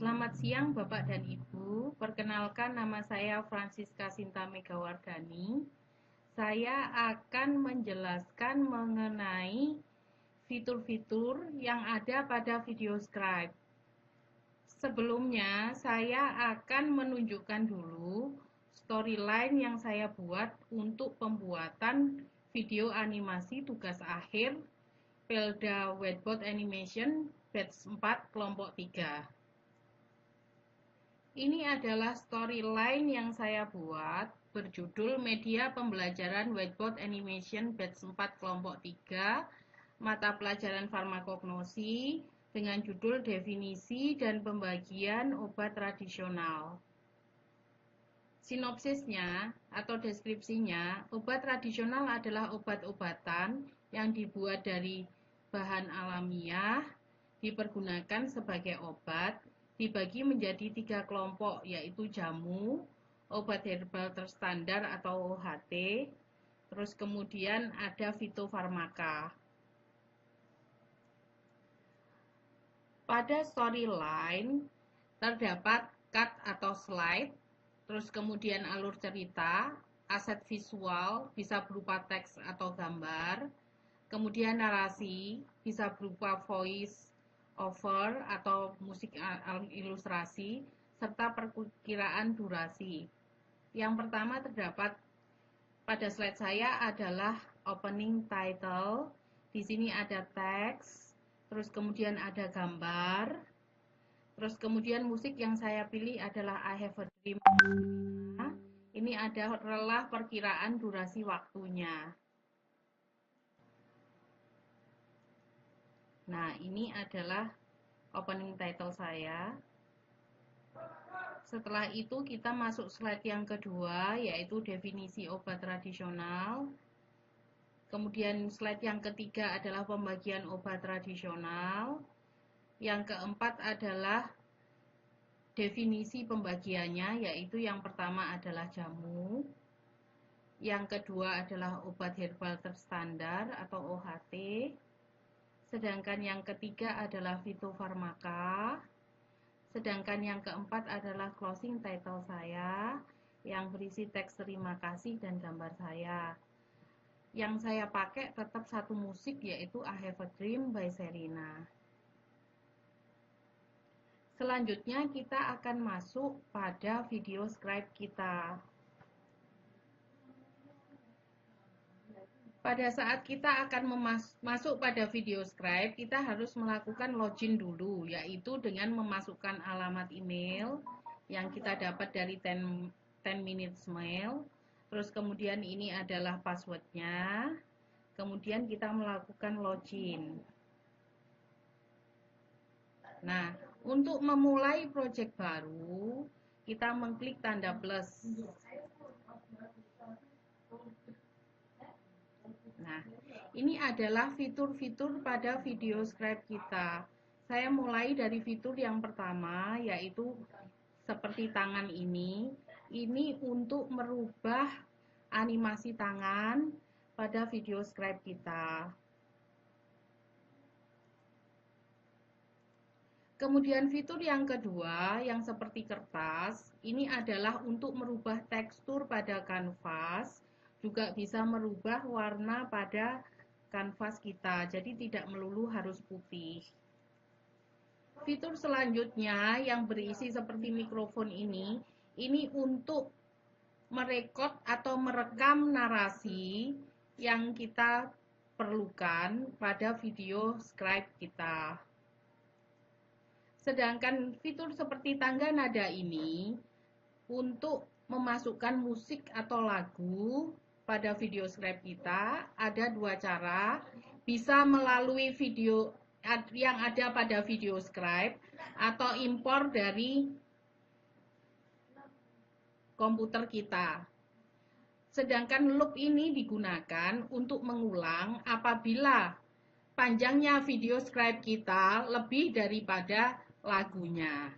Selamat siang Bapak dan Ibu, perkenalkan nama saya Francisca Sinta Megawardhani. Saya akan menjelaskan mengenai fitur-fitur yang ada pada VideoScribe. Sebelumnya, saya akan menunjukkan dulu storyline yang saya buat untuk pembuatan video animasi tugas akhir Pelda Whiteboard Animation Batch 4 kelompok 3. Ini adalah storyline yang saya buat berjudul Media Pembelajaran Whiteboard Animation Batch 4 kelompok 3, mata pelajaran farmakognosi dengan judul Definisi dan Pembagian Obat Tradisional. Sinopsisnya atau deskripsinya, obat tradisional adalah obat-obatan yang dibuat dari bahan alamiah, dipergunakan sebagai obat, dibagi menjadi 3 kelompok, yaitu jamu, obat herbal terstandar atau OHT, terus kemudian ada fitofarmaka. Pada storyline terdapat cut atau slide, terus kemudian alur cerita, aset visual bisa berupa teks atau gambar, kemudian narasi bisa berupa voice over atau musik ilustrasi, serta perkiraan durasi. Yang pertama terdapat pada slide saya adalah opening title. Di sini ada teks, terus kemudian ada gambar, terus kemudian musik yang saya pilih adalah I Have a Dream. Ini adalah perkiraan durasi waktunya. Nah, ini adalah opening title saya. Setelah itu kita masuk slide yang kedua, yaitu definisi obat tradisional. Kemudian slide yang ketiga adalah pembagian obat tradisional. Yang keempat adalah definisi pembagiannya, yaitu yang pertama adalah jamu. Yang kedua adalah obat herbal terstandar atau OHT. Sedangkan yang ketiga adalah fitofarmaka. Sedangkan yang keempat adalah closing title saya yang berisi teks terima kasih dan gambar saya. Yang saya pakai tetap satu musik, yaitu I Have a Dream by Sherina. Selanjutnya kita akan masuk pada VideoScribe kita. Pada saat kita akan masuk pada VideoScribe, kita harus melakukan login dulu, yaitu dengan memasukkan alamat email yang kita dapat dari 10 minutes mail. Terus kemudian ini adalah passwordnya. Kemudian kita melakukan login. Nah, untuk memulai project baru, kita mengklik tanda plus. Nah, ini adalah fitur-fitur pada VideoScribe kita. Saya mulai dari fitur yang pertama, yaitu seperti tangan ini. Ini untuk merubah animasi tangan pada VideoScribe kita. Kemudian fitur yang kedua, yang seperti kertas, ini adalah untuk merubah tekstur pada kanvas, juga bisa merubah warna pada kanvas kita, jadi tidak melulu harus putih. Fitur selanjutnya yang berisi seperti mikrofon ini untuk merekod atau merekam narasi yang kita perlukan pada VideoScribe kita. Sedangkan fitur seperti tangga nada ini untuk memasukkan musik atau lagu pada VideoScribe kita ada dua cara. Bisa melalui video yang ada pada VideoScribe atau impor dari komputer kita. Sedangkan loop ini digunakan untuk mengulang apabila panjangnya VideoScribe kita lebih daripada lagunya.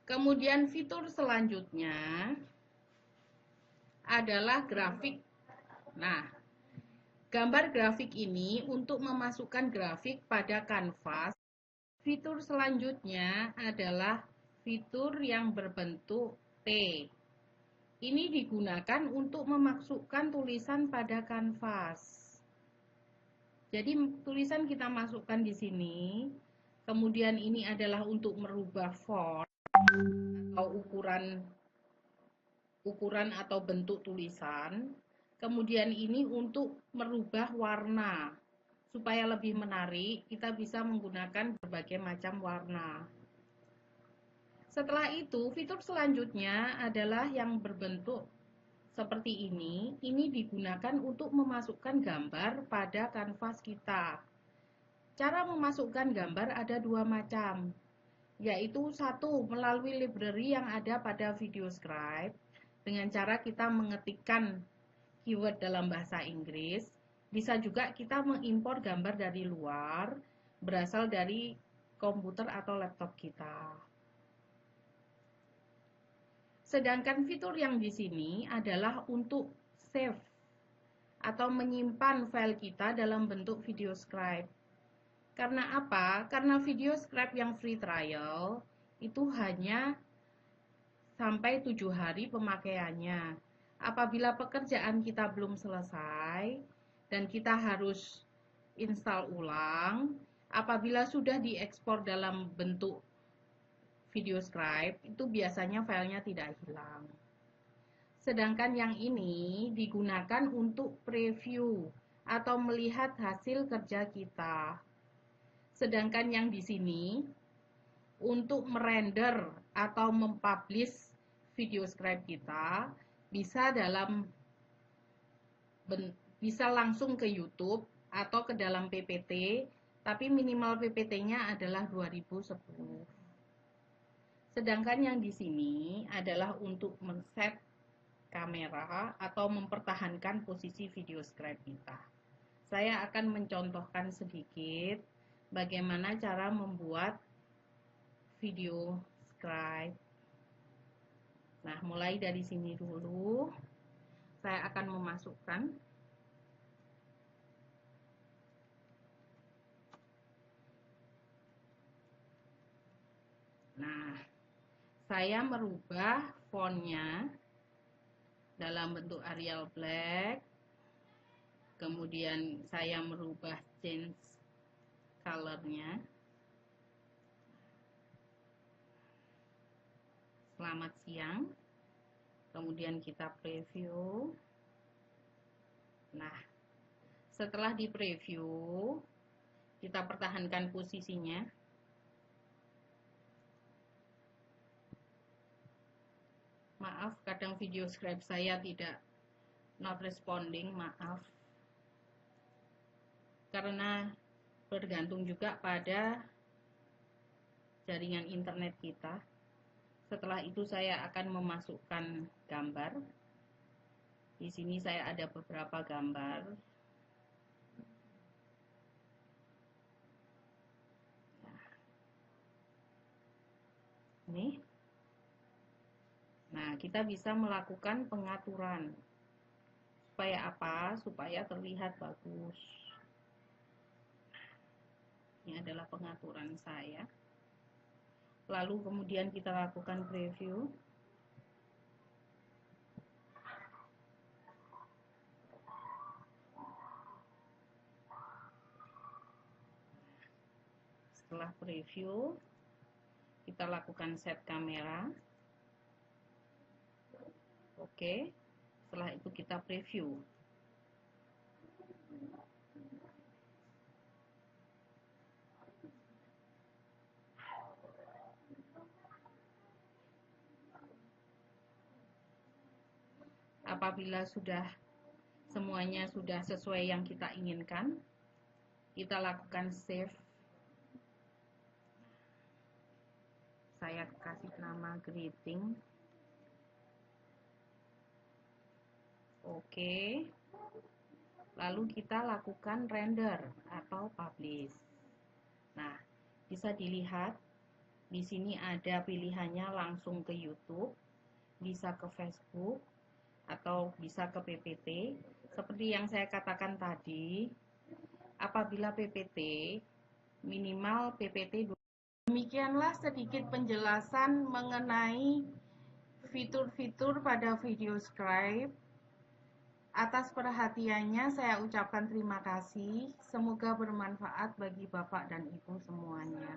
Kemudian fitur selanjutnya adalah grafik. Nah, gambar grafik ini untuk memasukkan grafik pada kanvas Fitur selanjutnya adalah fitur yang berbentuk T. Ini digunakan untuk memasukkan tulisan pada kanvas. Jadi tulisan kita masukkan di sini. Kemudian ini adalah untuk merubah font atau ukuran atau bentuk tulisan. Kemudian ini untuk merubah warna. Supaya lebih menarik, kita bisa menggunakan berbagai macam warna. Setelah itu, fitur selanjutnya adalah yang berbentuk seperti ini. Ini digunakan untuk memasukkan gambar pada kanvas kita. Cara memasukkan gambar ada dua macam, yaitu satu melalui library yang ada pada VideoScribe dengan cara kita mengetikkan keyword dalam bahasa Inggris. Bisa juga kita mengimpor gambar dari luar berasal dari komputer atau laptop kita. Sedangkan fitur yang di sini adalah untuk save atau menyimpan file kita dalam bentuk VideoScribe. Karena apa? Karena VideoScribe yang free trial itu hanya sampai 7 hari pemakaiannya. Apabila pekerjaan kita belum selesai dan kita harus install ulang, apabila sudah diekspor dalam bentuk VideoScribe, itu biasanya filenya tidak hilang. Sedangkan yang ini digunakan untuk preview atau melihat hasil kerja kita. Sedangkan yang di sini untuk merender atau mempublish VideoScribe kita bisa langsung ke YouTube atau ke dalam PPT, tapi minimal PPT-nya adalah 2010. Sedangkan yang di sini adalah untuk men-set kamera atau mempertahankan posisi VideoScribe kita. Saya akan mencontohkan sedikit bagaimana cara membuat VideoScribe. Nah, mulai dari sini dulu. Saya akan memasukkan. Nah, saya merubah fontnya dalam bentuk Arial Black. Kemudian saya merubah change colornya. Selamat siang. Kemudian kita preview. Nah, setelah di preview, kita pertahankan posisinya. Maaf, kadang VideoScribe saya tidak not responding, maaf. Karena bergantung juga pada jaringan internet kita. Setelah itu saya akan memasukkan gambar. Di sini saya ada beberapa gambar. Nih. Nah, kita bisa melakukan pengaturan. Supaya apa? Supaya terlihat bagus. Ini adalah pengaturan saya. Lalu kemudian kita lakukan preview. Setelah preview, kita lakukan set kamera. Oke, setelah itu kita preview. Apabila semuanya sudah sesuai yang kita inginkan, kita lakukan save. Saya kasih nama greeting. Oke. Lalu kita lakukan render atau publish. Nah, bisa dilihat di sini ada pilihannya langsung ke YouTube, bisa ke Facebook, atau bisa ke PPT. Seperti yang saya katakan tadi, apabila PPT, minimal PPT Demikianlah sedikit penjelasan mengenai fitur-fitur pada video scribe. Atas perhatiannya saya ucapkan terima kasih. Semoga bermanfaat bagi Bapak dan Ibu semuanya.